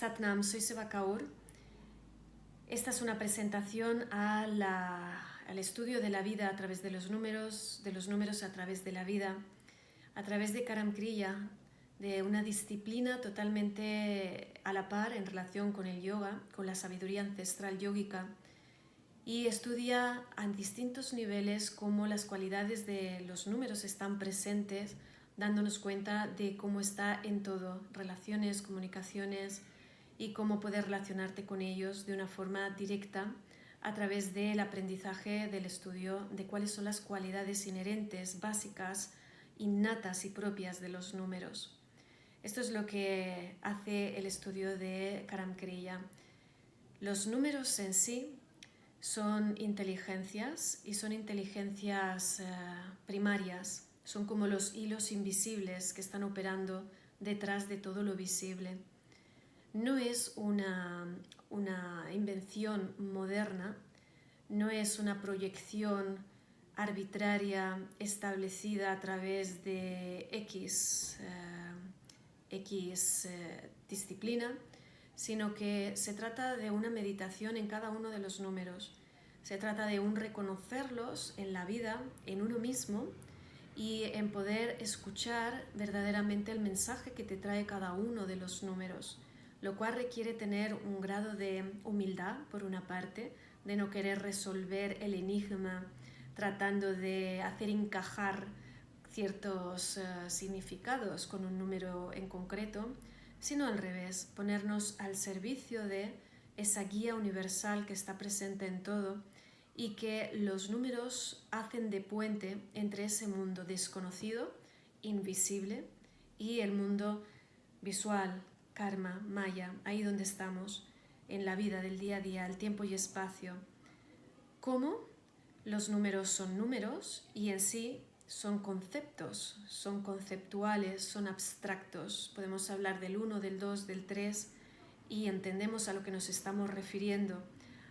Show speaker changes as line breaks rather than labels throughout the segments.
Satnam, soy Seva Kaur. Esta es una presentación al estudio de la vida a través de los números a través de la vida, a través de Karam Kriya, de una disciplina totalmente a la par en relación con el yoga, con la sabiduría ancestral yógica, y estudia a distintos niveles cómo las cualidades de los números están presentes, dándonos cuenta de cómo está en todo, relaciones, comunicaciones, y cómo poder relacionarte con ellos de una forma directa a través del aprendizaje del estudio de cuáles son las cualidades inherentes, básicas, innatas y propias de los números. Esto es lo que hace el estudio de Karam Kriya. Los números en sí son inteligencias y son inteligencias primarias, son como los hilos invisibles que están operando detrás de todo lo visible. No es una invención moderna, no es una proyección arbitraria establecida a través de X disciplina, sino que se trata de una meditación en cada uno de los números. Se trata de un reconocerlos en la vida, en uno mismo, y en poder escuchar verdaderamente el mensaje que te trae cada uno de los números, lo cual requiere tener un grado de humildad, por una parte, de no querer resolver el enigma tratando de hacer encajar ciertos significados con un número en concreto, sino al revés, ponernos al servicio de esa guía universal que está presente en todo y que los números hacen de puente entre ese mundo desconocido, invisible, y el mundo visual, karma, maya, ahí donde estamos, en la vida del día a día, el tiempo y espacio. ¿Cómo? Los números son números y en sí son conceptos, son conceptuales, son abstractos. Podemos hablar del 1, del 2, del 3 y entendemos a lo que nos estamos refiriendo.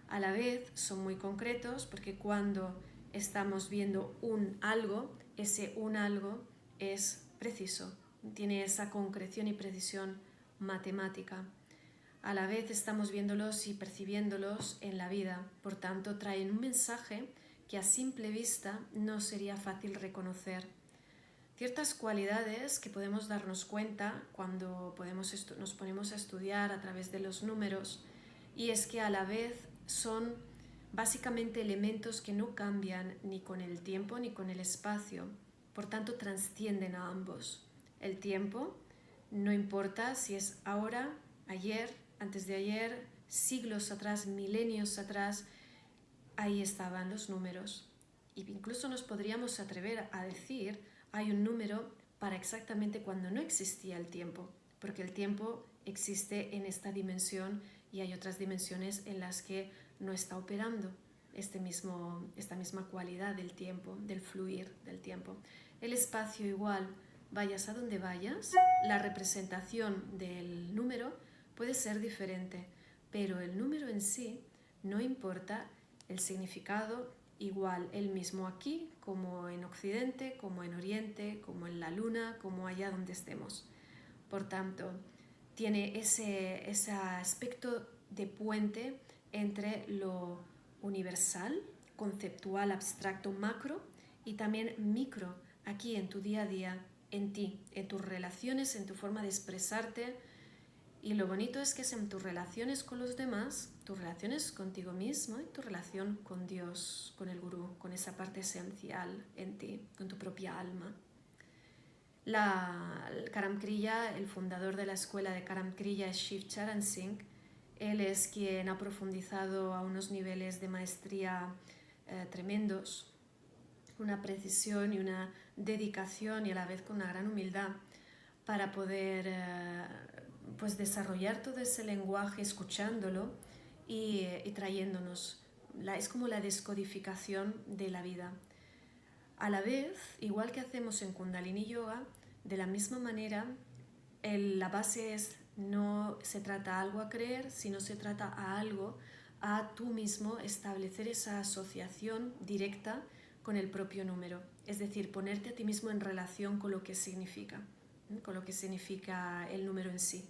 A la vez son muy concretos porque cuando estamos viendo un algo, ese un algo es preciso, tiene esa concreción y precisión matemática. A la vez estamos viéndolos y percibiéndolos en la vida, por tanto traen un mensaje que a simple vista no sería fácil reconocer. Ciertas cualidades que podemos darnos cuenta cuando nos ponemos a estudiar a través de los números, y es que a la vez son básicamente elementos que no cambian ni con el tiempo ni con el espacio, por tanto trascienden a ambos. El tiempo no importa si es ahora, ayer, antes de ayer, siglos atrás, milenios atrás, ahí estaban los números. Y incluso nos podríamos atrever a decir, hay un número para exactamente cuando no existía el tiempo, porque el tiempo existe en esta dimensión y hay otras dimensiones en las que no está operando esta misma cualidad del tiempo, del fluir del tiempo. El espacio igual, vayas a donde vayas, la representación del número puede ser diferente, pero el número en sí no importa, el significado igual, el mismo aquí como en Occidente, como en Oriente, como en la Luna, como allá donde estemos. Por tanto, tiene ese aspecto de puente entre lo universal, conceptual, abstracto, macro, y también micro, aquí en tu día a día, en ti, en tus relaciones, en tu forma de expresarte. Y lo bonito es que es en tus relaciones con los demás, tus relaciones contigo mismo y tu relación con Dios, con el Gurú, con esa parte esencial en ti, con tu propia alma. Karam Kriya, el fundador de la escuela de Karam Kriya es Shiv Charan Singh. Él es quien ha profundizado a unos niveles de maestría tremendos, una precisión y una dedicación y a la vez con una gran humildad para poder desarrollar todo ese lenguaje escuchándolo y trayéndonos. Es como la descodificación de la vida. A la vez, igual que hacemos en Kundalini Yoga, de la misma manera, la base es no se trata a algo a creer, sino se trata a algo, a tú mismo establecer esa asociación directa con el propio número. Es decir, ponerte a ti mismo en relación con lo que significa el número en sí.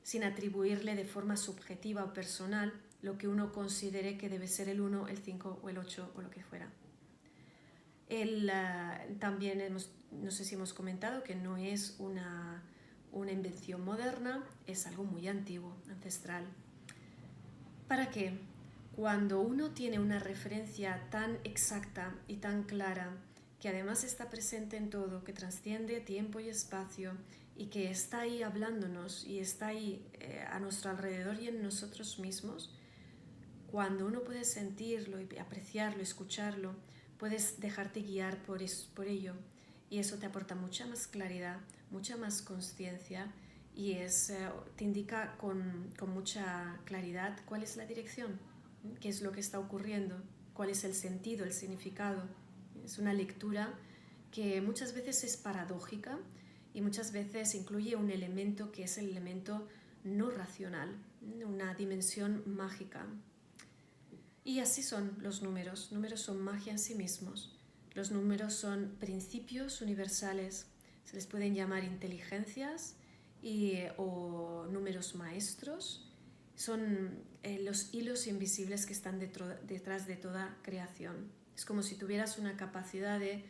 sin atribuirle de forma subjetiva o personal lo que uno considere que debe ser el 1, el 5 o el 8 o lo que fuera. También no sé si hemos comentado que no es una invención moderna, es algo muy antiguo, ancestral. ¿Para qué? Cuando uno tiene una referencia tan exacta y tan clara, que además está presente en todo, que trasciende tiempo y espacio y que está ahí hablándonos y está ahí a nuestro alrededor y en nosotros mismos, cuando uno puede sentirlo y apreciarlo, escucharlo, puedes dejarte guiar por ello, y eso te aporta mucha más claridad, mucha más consciencia, y te indica con mucha claridad cuál es la dirección, qué es lo que está ocurriendo, cuál es el sentido, el significado. Es una lectura que muchas veces es paradójica y muchas veces incluye un elemento que es el elemento no racional, una dimensión mágica. Y así son los números. Números son magia en sí mismos. Los números son principios universales. Se les pueden llamar inteligencias o números maestros. Son los hilos invisibles que están detrás de toda creación. Es como si tuvieras una capacidad de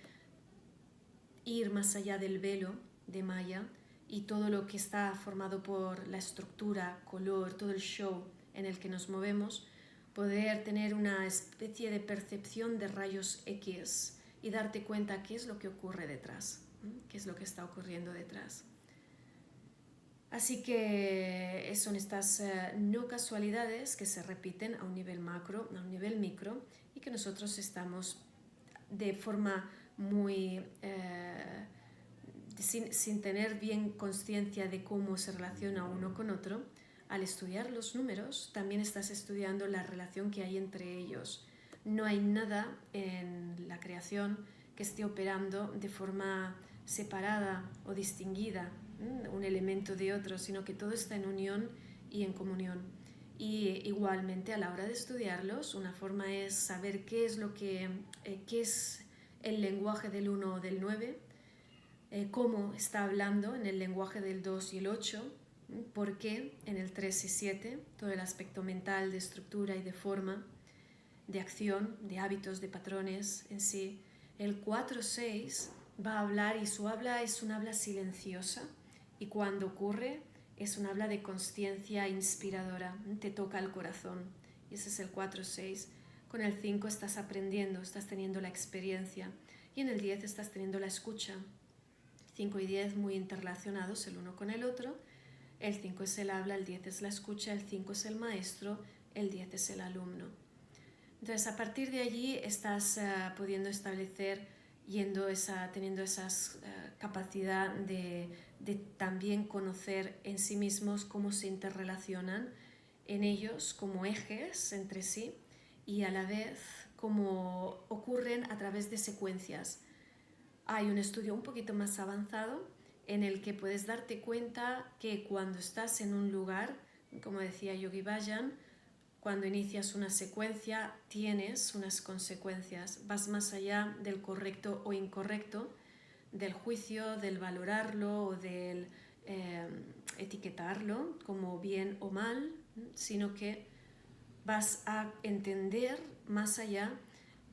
ir más allá del velo de Maya y todo lo que está formado por la estructura, color, todo el show en el que nos movemos, poder tener una especie de percepción de rayos X y darte cuenta qué es lo que ocurre detrás, qué es lo que está ocurriendo detrás. Así que son estas no casualidades que se repiten a un nivel macro, a un nivel micro, y que nosotros estamos de forma muy sin tener bien conciencia de cómo se relaciona uno con otro. Al estudiar los números, también estás estudiando la relación que hay entre ellos. No hay nada en la creación que esté operando de forma separada o distinguida, un elemento de otro, sino que todo está en unión y en comunión. Y igualmente a la hora de estudiarlos, una forma es saber qué es el lenguaje del 1 o del 9, cómo está hablando en el lenguaje del 2 y el 8, por qué en el 3 y 7, todo el aspecto mental de estructura y de forma, de acción, de hábitos, de patrones en sí. El 4-6 va a hablar y su habla es un habla silenciosa, y cuando ocurre es un habla de consciencia inspiradora, te toca el corazón, y ese es el 4-6. Con el 5 estás aprendiendo, estás teniendo la experiencia, y en el 10 estás teniendo la escucha. 5 y 10 muy interrelacionados el uno con el otro. El 5 es el habla, el 10 es la escucha, el 5 es el maestro, el 10 es el alumno. Entonces, a partir de allí estás pudiendo establecer, teniendo esa capacidad de también conocer en sí mismos cómo se interrelacionan en ellos como ejes entre sí, y a la vez cómo ocurren a través de secuencias. Hay un estudio un poquito más avanzado en el que puedes darte cuenta que cuando estás en un lugar, como decía Yogi Bhajan, cuando inicias una secuencia tienes unas consecuencias, vas más allá del correcto o incorrecto, del juicio, del valorarlo o del etiquetarlo como bien o mal, sino que vas a entender más allá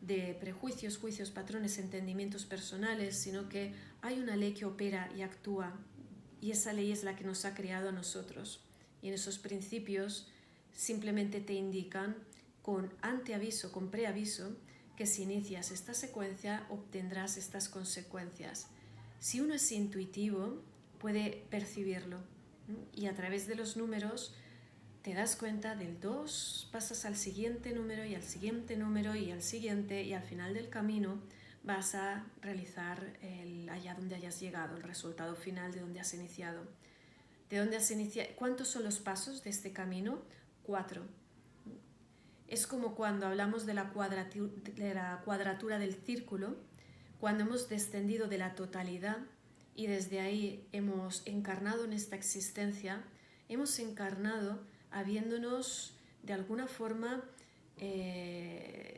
de prejuicios, juicios, patrones, entendimientos personales, sino que hay una ley que opera y actúa, y esa ley es la que nos ha creado a nosotros. Y en esos principios simplemente te indican con anteaviso, con preaviso, que si inicias esta secuencia obtendrás estas consecuencias. Si uno es intuitivo, puede percibirlo, y a través de los números te das cuenta del 2, pasas al siguiente número y al siguiente número y al siguiente, y al final del camino vas a realizar allá donde hayas llegado, el resultado final de donde has iniciado. ¿Cuántos son los pasos de este camino? 4. Es como cuando hablamos de la cuadratura del círculo, cuando hemos descendido de la totalidad y desde ahí hemos encarnado en esta existencia, hemos encarnado habiéndonos de alguna forma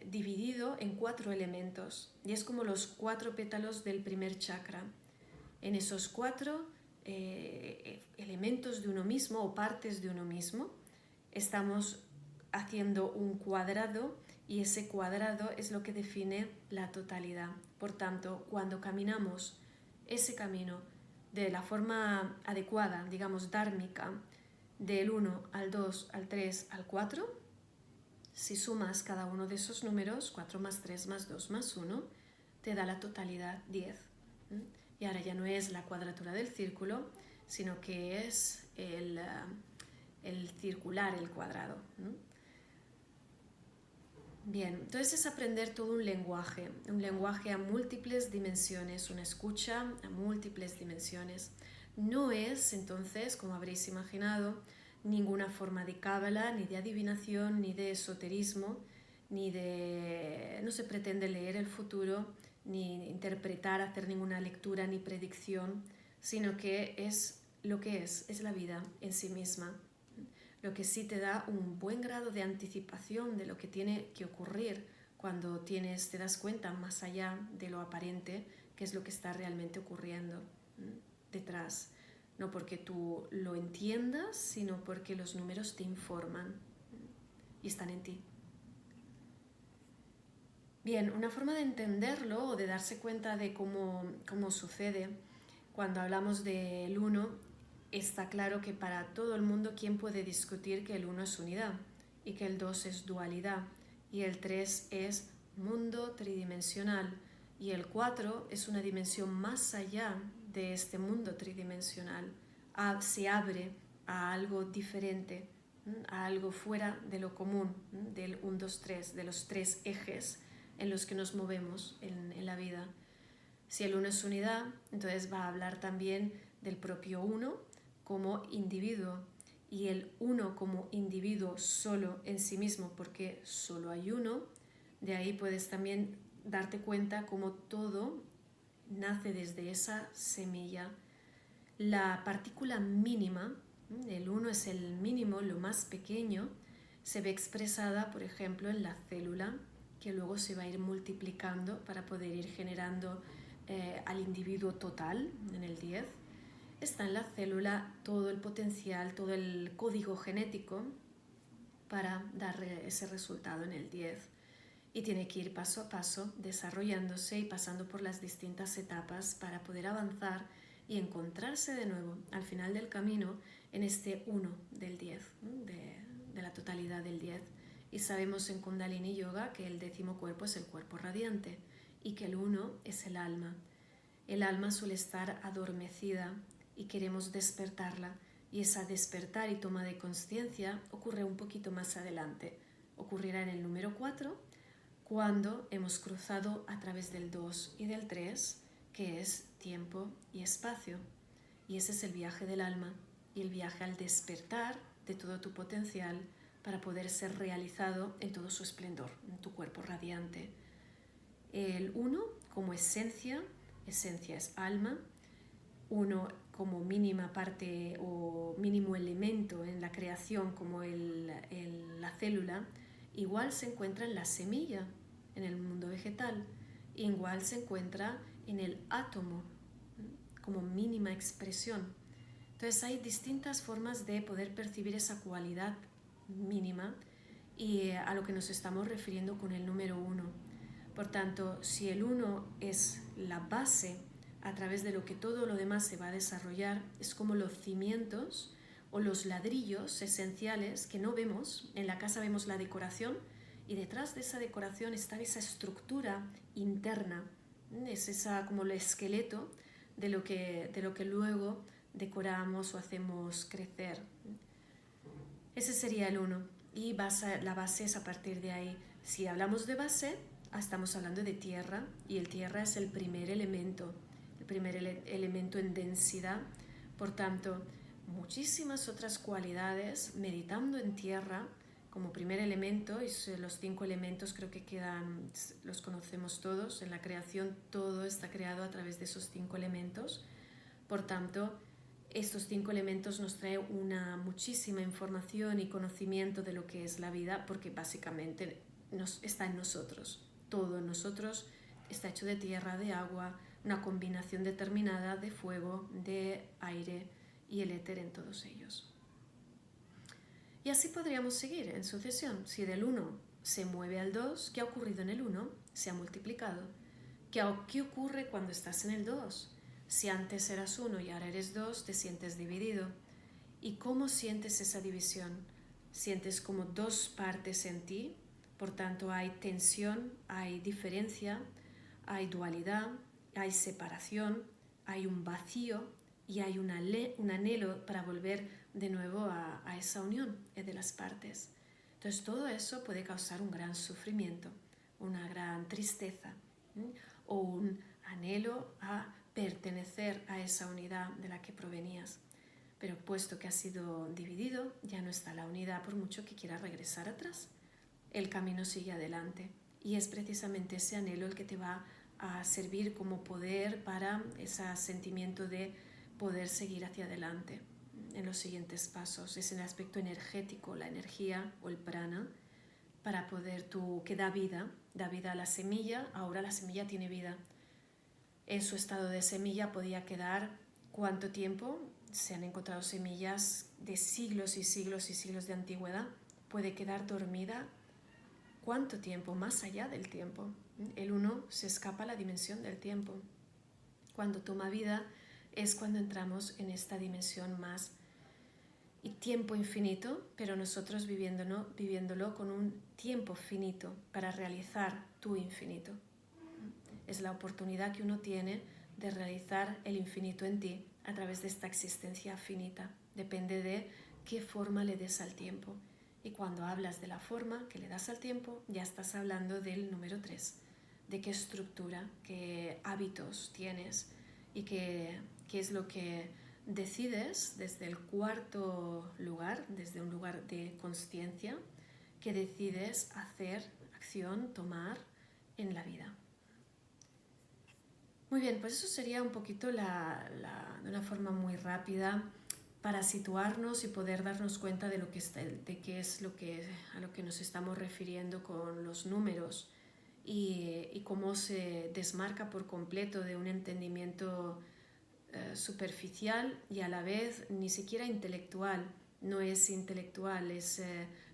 dividido en 4 elementos, y es como los 4 pétalos del primer chakra. En esos 4 elementos de uno mismo o partes de uno mismo, estamos haciendo un cuadrado y ese cuadrado es lo que define la totalidad. Por tanto, cuando caminamos ese camino de la forma adecuada, digamos dármica, del 1 al 2, al 3, al 4, si sumas cada uno de esos números, 4 más 3 más 2 más 1, te da la totalidad 10. Y ahora ya no es la cuadratura del círculo, sino que es el circular, el cuadrado. Bien, entonces es aprender todo un lenguaje a múltiples dimensiones, una escucha a múltiples dimensiones. No es, entonces, como habréis imaginado, ninguna forma de cábala, ni de adivinación, ni de esoterismo, no se pretende leer el futuro, ni interpretar, hacer ninguna lectura, ni predicción, sino que es lo que es la vida en sí misma. Lo que sí te da un buen grado de anticipación de lo que tiene que ocurrir cuando te das cuenta más allá de lo aparente, qué es lo que está realmente ocurriendo detrás. No porque tú lo entiendas, sino porque los números te informan y están en ti. Bien, una forma de entenderlo o de darse cuenta de cómo sucede cuando hablamos del 1, está claro que para todo el mundo, ¿quién puede discutir que el 1 es unidad y que el 2 es dualidad y el 3 es mundo tridimensional y el 4 es una dimensión más allá de este mundo tridimensional? Se abre a algo diferente, a algo fuera de lo común, del 1, 2, 3, de los 3 ejes en los que nos movemos en la vida. Si el 1 es unidad, entonces va a hablar también del propio 1 como individuo y el 1 como individuo solo en sí mismo, porque solo hay uno. De ahí puedes también darte cuenta cómo todo nace desde esa semilla. La partícula mínima, el 1 es el mínimo, lo más pequeño, se ve expresada, por ejemplo, en la célula, que luego se va a ir multiplicando para poder ir generando al individuo total en el 10. Está en la célula todo el potencial, todo el código genético para dar ese resultado en el 10. Y tiene que ir paso a paso desarrollándose y pasando por las distintas etapas para poder avanzar y encontrarse de nuevo al final del camino en este 1 del 10, de la totalidad del 10. Y sabemos en Kundalini Yoga que el 10º cuerpo es el cuerpo radiante y que el 1 es el alma. El alma suele estar adormecida y queremos despertarla, y esa despertar y toma de conciencia ocurre un poquito más adelante. Ocurrirá en el número 4, cuando hemos cruzado a través del 2 y del 3, que es tiempo y espacio. Y ese es el viaje del alma y el viaje al despertar de todo tu potencial para poder ser realizado en todo su esplendor, en tu cuerpo radiante. El 1 como esencia es alma. 1 como mínima parte o mínimo elemento en la creación, como la célula, igual se encuentra en la semilla, en el mundo vegetal, igual se encuentra en el átomo, como mínima expresión. Entonces hay distintas formas de poder percibir esa cualidad mínima y a lo que nos estamos refiriendo con el número 1. Por tanto, si el 1 es la base a través de lo que todo lo demás se va a desarrollar, es como los cimientos o los ladrillos esenciales que no vemos. En la casa vemos la decoración y detrás de esa decoración está esa estructura interna, es esa como el esqueleto de lo que luego decoramos o hacemos crecer. Ese sería el 1 y la base es a partir de ahí. Si hablamos de base, estamos hablando de tierra y el tierra es el primer elemento en densidad. Por tanto, muchísimas otras cualidades meditando en tierra como primer elemento, y los 5 elementos creo que los conocemos todos. En la creación todo está creado a través de esos 5 elementos. Por tanto, estos 5 elementos nos traen muchísima información y conocimiento de lo que es la vida, porque básicamente está en nosotros. Todo en nosotros está hecho de tierra, de agua, una combinación determinada de fuego, de aire y el éter en todos ellos. Y así podríamos seguir en sucesión. Si del 1 se mueve al 2, ¿qué ha ocurrido en el 1? Se ha multiplicado. ¿Qué ocurre cuando estás en el 2? Si antes eras 1 y ahora eres 2, te sientes dividido. ¿Y cómo sientes esa división? Sientes como dos partes en ti, por tanto hay tensión, hay diferencia, hay dualidad, hay separación, hay un vacío y hay un anhelo para volver de nuevo a esa unión de las partes. Entonces todo eso puede causar un gran sufrimiento, una gran tristeza, o un anhelo a pertenecer a esa unidad de la que provenías. Pero puesto que ha sido dividido, ya no está la unidad por mucho que quiera regresar atrás. El camino sigue adelante y es precisamente ese anhelo el que te va a servir como poder para ese sentimiento de poder seguir hacia adelante en los siguientes pasos. Es el aspecto energético, la energía o el prana, para poder que da vida a la semilla. Ahora la semilla tiene vida. En su estado de semilla podía quedar ¿cuánto tiempo? Se han encontrado semillas de siglos y siglos y siglos de antigüedad. Puede quedar dormida ¿cuánto tiempo? Más allá del tiempo. El 1 se escapa a la dimensión del tiempo. Cuando toma vida es cuando entramos en esta dimensión más y tiempo infinito, pero nosotros viviéndolo con un tiempo finito para realizar tu infinito. Es la oportunidad que uno tiene de realizar el infinito en ti a través de esta existencia finita. Depende de qué forma le des al tiempo. Y cuando hablas de la forma que le das al tiempo, ya estás hablando del número 3, de qué estructura, qué hábitos tienes y qué es lo que decides desde el cuarto lugar, desde un lugar de consciencia, que decides hacer, acción, tomar en la vida. Muy bien, pues eso sería un poquito de una forma muy rápida para situarnos y poder darnos cuenta de qué es a lo que nos estamos refiriendo con los números y cómo se desmarca por completo de un entendimiento superficial y a la vez ni siquiera intelectual. No es intelectual,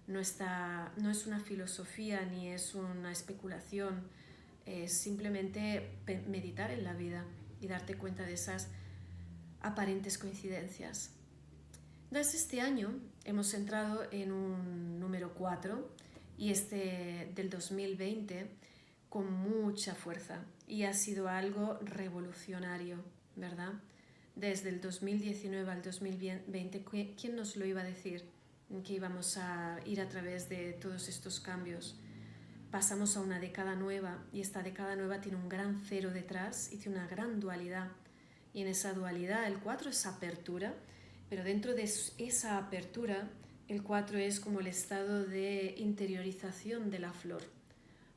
no es una filosofía ni es una especulación. Es simplemente meditar en la vida y darte cuenta de esas aparentes coincidencias. Entonces este año hemos entrado en un número 4 y del 2020 con mucha fuerza y ha sido algo revolucionario, ¿verdad? Desde el 2019 al 2020, ¿quién nos lo iba a decir? Que íbamos a ir a través de todos estos cambios. Pasamos a una década nueva y esta década nueva tiene un gran cero detrás y tiene una gran dualidad. Y en esa dualidad el 4 es apertura, pero dentro de esa apertura el 4 es como el estado de interiorización de la flor.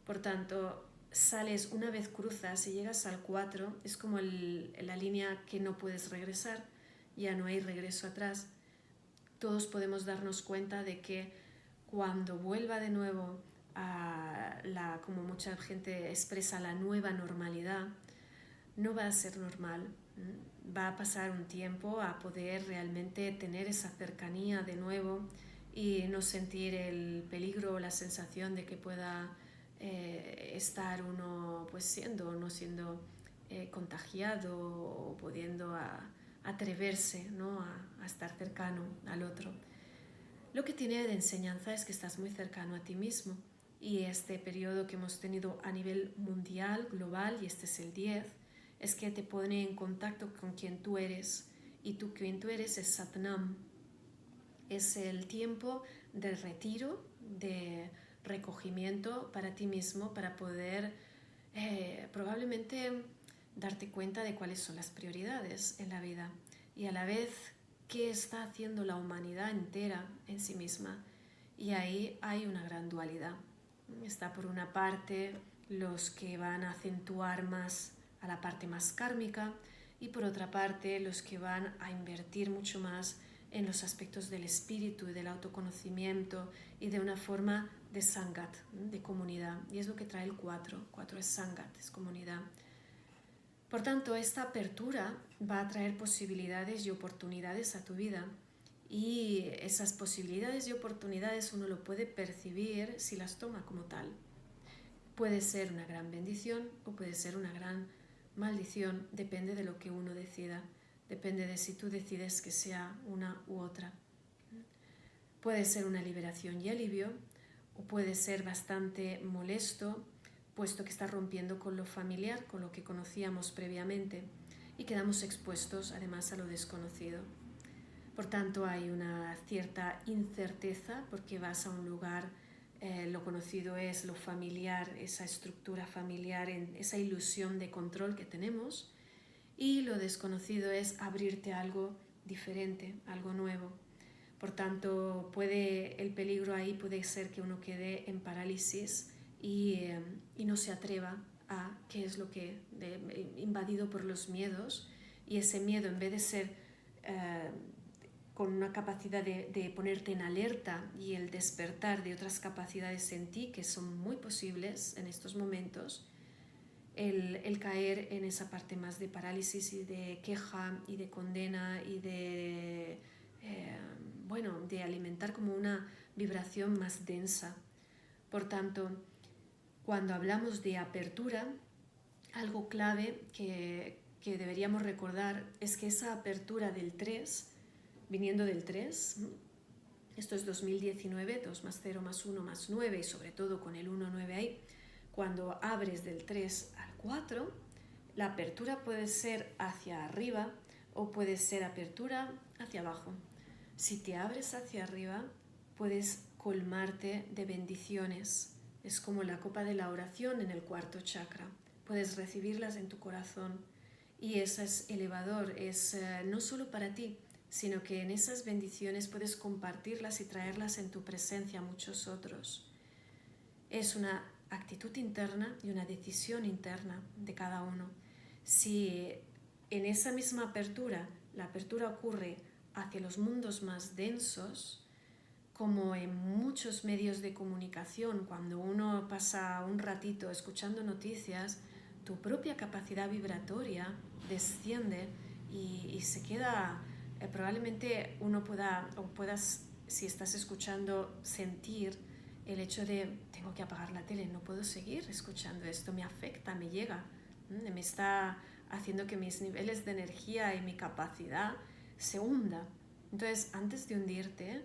Por tanto, sales una vez cruzas y llegas al 4, es como la línea que no puedes regresar, ya no hay regreso atrás. Todos podemos darnos cuenta de que cuando vuelva de nuevo como mucha gente expresa, la nueva normalidad, no va a ser normal. Va a pasar un tiempo a poder realmente tener esa cercanía de nuevo y no sentir el peligro o la sensación de que pueda estar uno pues siendo o no siendo contagiado o pudiendo atreverse, ¿no? a estar cercano al otro. Lo que tiene de enseñanza es que estás muy cercano a ti mismo y este periodo que hemos tenido a nivel mundial, global, y este es el 10, es que te pone en contacto con quien tú eres y quien tú eres es Satnam. Es el tiempo de retiro, de recogimiento para ti mismo, para poder probablemente darte cuenta de cuáles son las prioridades en la vida y a la vez qué está haciendo la humanidad entera en sí misma. Y ahí hay una gran dualidad. Está por una parte los que van a acentuar más a la parte más kármica y por otra parte los que van a invertir mucho más en los aspectos del espíritu y del autoconocimiento y de una forma de sangat, de comunidad. Y es lo que trae el 4. 4 es sangat, es comunidad. Por tanto, esta apertura va a traer posibilidades y oportunidades a tu vida, y esas posibilidades y oportunidades uno lo puede percibir si las toma como tal. Puede ser una gran bendición o puede ser una gran maldición, depende de lo que uno decida, depende de si tú decides que sea una u otra. Puede ser una liberación y alivio, o puede ser bastante molesto, puesto que está rompiendo con lo familiar, con lo que conocíamos previamente, y quedamos expuestos además a lo desconocido. Por tanto, hay una cierta incerteza porque vas a un lugar, lo conocido es lo familiar, esa estructura familiar, esa ilusión de control que tenemos, y lo desconocido es abrirte a algo diferente, algo nuevo. Por tanto, el peligro ahí puede ser que uno quede en parálisis y no se atreva a qué es lo que, invadido por los miedos, y ese miedo, en vez de ser con una capacidad de ponerte en alerta y el despertar de otras capacidades en ti que son muy posibles en estos momentos, el caer en esa parte más de parálisis y de queja y de condena y de alimentar como una vibración más densa. Por tanto, cuando hablamos de apertura, algo clave que deberíamos recordar es que esa apertura del 3, viniendo del 3, esto es 2019, 2 más 0 más 1 más 9, y sobre todo con el 1, 9 ahí, cuando abres del 3 al 4, la apertura puede ser hacia arriba o puede ser apertura hacia abajo. Si te abres hacia arriba, puedes colmarte de bendiciones. Es como la copa de la oración en el cuarto chakra. Puedes recibirlas en tu corazón, y eso es elevador, es no solo para ti, sino que en esas bendiciones puedes compartirlas y traerlas en tu presencia a muchos otros. Es una actitud interna y una decisión interna de cada uno. Si en esa misma apertura, la apertura ocurre hacia los mundos más densos, como en muchos medios de comunicación, cuando uno pasa un ratito escuchando noticias, tu propia capacidad vibratoria desciende y se queda, probablemente uno puedas, si estás escuchando, sentir el hecho de tengo que apagar la tele, no puedo seguir escuchando esto, me afecta, me llega, me está haciendo que mis niveles de energía y mi capacidad se hunda. Entonces, antes de hundirte,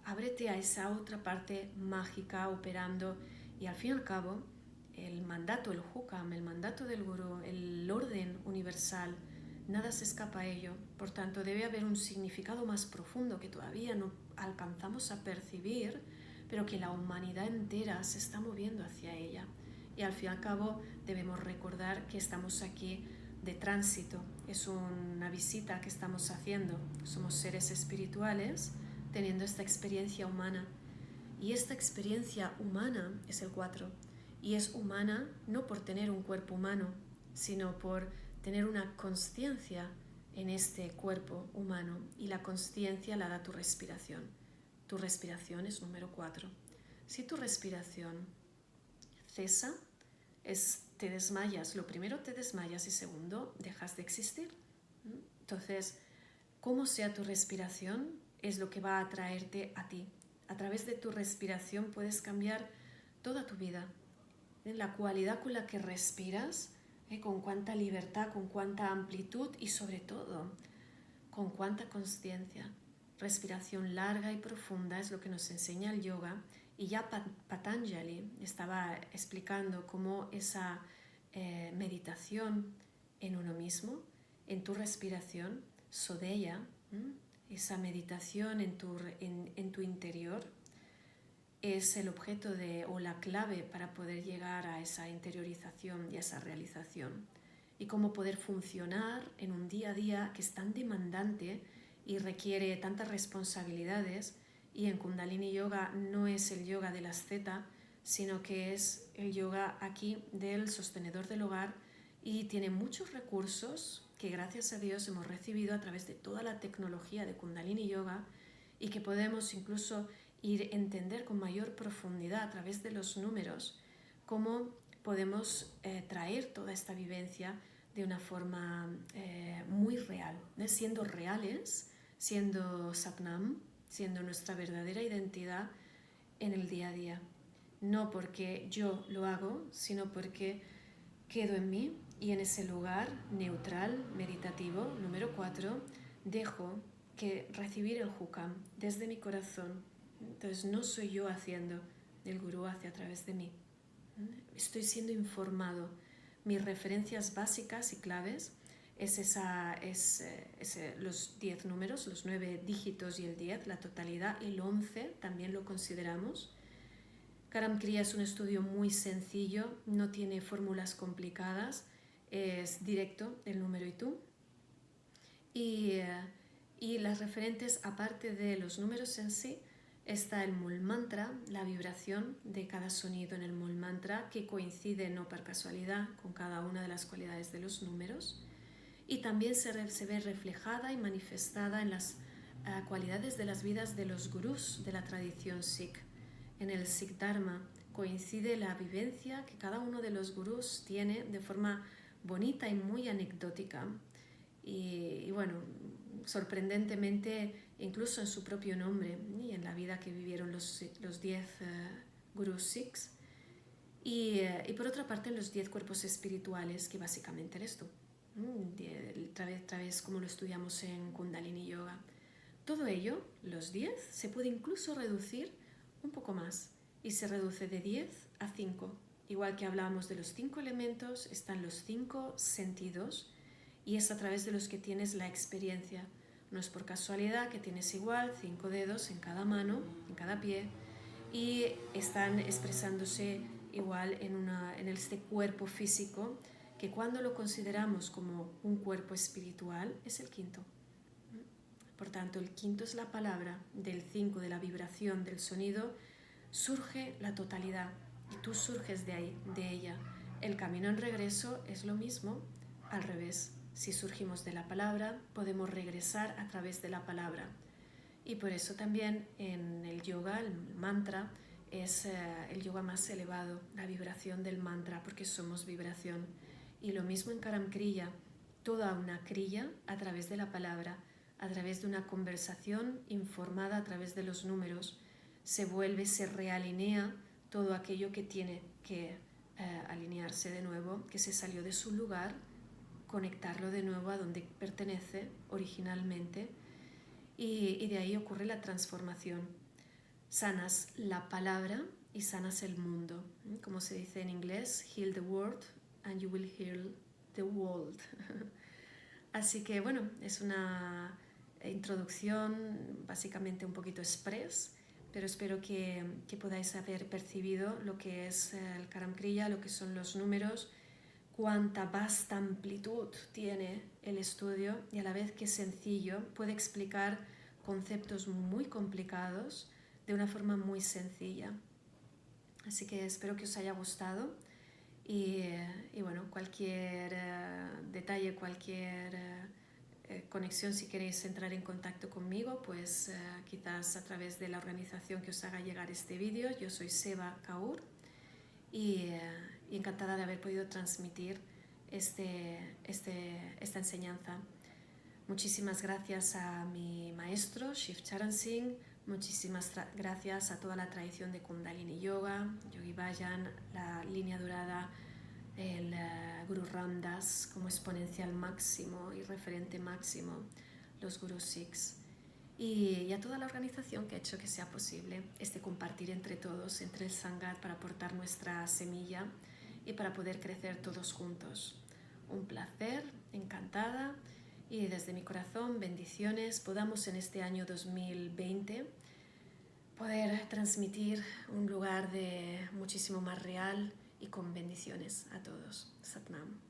ábrete a esa otra parte mágica operando, y al fin y al cabo, el mandato, el hukam, el mandato del gurú, el orden universal, nada se escapa a ello. Por tanto, debe haber un significado más profundo que todavía no alcanzamos a percibir, pero que la humanidad entera se está moviendo hacia ella. Y al fin y al cabo debemos recordar que estamos aquí de tránsito, es una visita que estamos haciendo, somos seres espirituales teniendo esta experiencia humana, y esta experiencia humana es el 4, y es humana no por tener un cuerpo humano, sino por tener una consciencia en este cuerpo humano, y la consciencia la da tu respiración. Tu respiración es número 4. Si tu respiración cesa, te desmayas. Lo primero, te desmayas, y segundo, dejas de existir. Entonces, cómo sea tu respiración es lo que va a atraerte a ti. A través de tu respiración puedes cambiar toda tu vida. La cualidad con la que respiras, con cuánta libertad, con cuánta amplitud y sobre todo con cuánta consciencia. Respiración larga y profunda es lo que nos enseña el yoga, y ya Patanjali estaba explicando cómo esa meditación en uno mismo, en tu respiración, Sodeya, esa meditación en tu interior, es el objeto o la clave para poder llegar a esa interiorización y a esa realización, y cómo poder funcionar en un día a día que es tan demandante y requiere tantas responsabilidades. Y en Kundalini Yoga no es el yoga de la asceta, sino que es el yoga aquí del sostenedor del hogar, y tiene muchos recursos que gracias a Dios hemos recibido a través de toda la tecnología de Kundalini Yoga, y que podemos incluso entender con mayor profundidad a través de los números cómo podemos traer toda esta vivencia de una forma muy real, siendo reales, siendo Satnam, siendo nuestra verdadera identidad en el día a día. No porque yo lo hago, sino porque quedo en mí y en ese lugar neutral, meditativo, número 4, dejo que recibir el hukam desde mi corazón. Entonces no soy yo haciendo, el gurú hace a través de mí. Estoy siendo informado. Mis referencias básicas y claves es los 10 números, los 9 dígitos y el 10, la totalidad, y el 11 también lo consideramos. Karam Kriya es un estudio muy sencillo, no tiene fórmulas complicadas, es directo el número y tú. Y las referentes, aparte de los números en sí, está el Mul Mantra, la vibración de cada sonido en el Mul Mantra, que coincide no por casualidad con cada una de las cualidades de los números. Y también se ve reflejada y manifestada en las cualidades de las vidas de los gurús de la tradición Sikh. En el Sikh Dharma coincide la vivencia que cada uno de los gurús tiene de forma bonita y muy anecdótica. Y bueno, sorprendentemente, incluso en su propio nombre y en la vida que vivieron los 10 gurús Sikhs. Y por otra parte, en los 10 cuerpos espirituales, que básicamente eres tú. Otra vez como lo estudiamos en Kundalini Yoga. Todo ello, los 10, se puede incluso reducir un poco más y se reduce de 10 a 5. Igual que hablábamos de los 5 elementos, están los 5 sentidos y es a través de los que tienes la experiencia. No es por casualidad que tienes igual 5 dedos en cada mano, en cada pie, y están expresándose igual en este cuerpo físico, que cuando lo consideramos como un cuerpo espiritual es el quinto. Por tanto, el quinto es la palabra, del 5, de la vibración, del sonido, surge la totalidad y tú surges de ahí, de ella. El camino en regreso es lo mismo, al revés. Si surgimos de la palabra, podemos regresar a través de la palabra. Y por eso también en el yoga, el mantra, es el yoga más elevado, la vibración del mantra, porque somos vibración. Y lo mismo en Karam Kriya, toda una kriya a través de la palabra, a través de una conversación informada a través de los números, se realinea todo aquello que tiene que alinearse de nuevo, que se salió de su lugar, conectarlo de nuevo a donde pertenece originalmente, y de ahí ocurre la transformación. Sanas la palabra y sanas el mundo. Como se dice en inglés, heal the world and you will heal the world. Así que bueno, es una introducción básicamente un poquito express, pero espero que podáis haber percibido lo que es el Karam Kriya, lo que son los números, cuánta vasta amplitud tiene el estudio y a la vez que sencillo, puede explicar conceptos muy complicados de una forma muy sencilla. Así que espero que os haya gustado y bueno, cualquier detalle, cualquier conexión, si queréis entrar en contacto conmigo, pues quizás a través de la organización que os haga llegar este vídeo. Yo soy Seva Kaur y encantada de haber podido transmitir esta enseñanza. Muchísimas gracias a mi maestro, Shiv Charan Singh, muchísimas gracias a toda la tradición de Kundalini Yoga, Yogi Bhajan, la línea dorada, el Guru Ram Das como exponencial máximo y referente máximo, los Gurus Sikhs, y a toda la organización que ha hecho que sea posible este compartir entre todos, entre el Sangat, para aportar nuestra semilla y para poder crecer todos juntos. Un placer, encantada, y desde mi corazón, bendiciones, podamos en este año 2020 poder transmitir un lugar de muchísimo más real y con bendiciones a todos. Satnam.